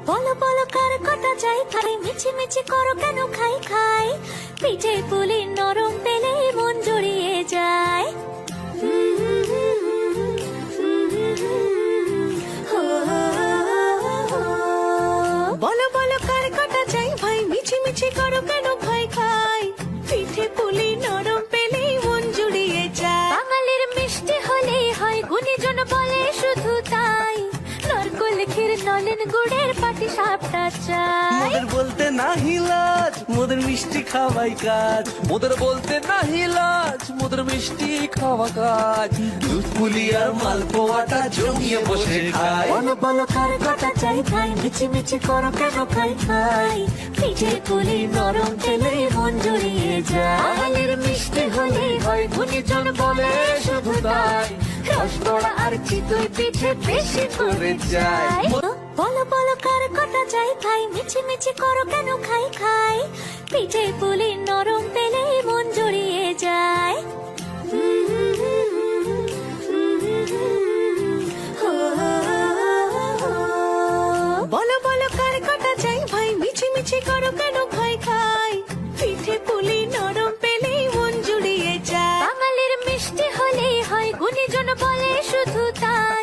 বলো বলো কার কটা চাই খাই, মিছি মিছি করো কেন খাই খাই, পিঠে পুলি নরম পেলে মন জড়িয়ে যায়। বলো বলো কার কটা চাই ভাই, মিছি মিছি করো কেন খাই খাই, পিঠে পুলি নরম পেলে মন জুড়িয়ে যায়। বাঙালির মিষ্টি হলেই হয়, গুণীজন বলে শুধু তাই, নারকোল ক্ষীর নলেন গুড়ের পাটি সাপটা চাই। মোদের বলতে নাহি লাজ, মোদের মিষ্টি খাওয়াই কাজ। মোদের বলতে নাহি লাজ, মোদের মিষ্টি খাওয়া কাজ। দুধ পুলি আর মালপোয়াটা জমিয়ে বসে খায়। বলো বলো কার কটা চাই ভাই, মিছি মিছি করো কেন খাই খাই, পিঠে পুলি নরম পেলে মন জড়িয়ে যায়। বাঙালির মিষ্টি হলেই হয়, গুণীজন বলে শুধু তাই, রসগোড়া আর চিতই পিঠে বেশি করে যায়। বলো বলো কার কটা চাই ভাই, মিছি মিছি করো কেন খাই খাই, পিঠে পুলি নরম পেলে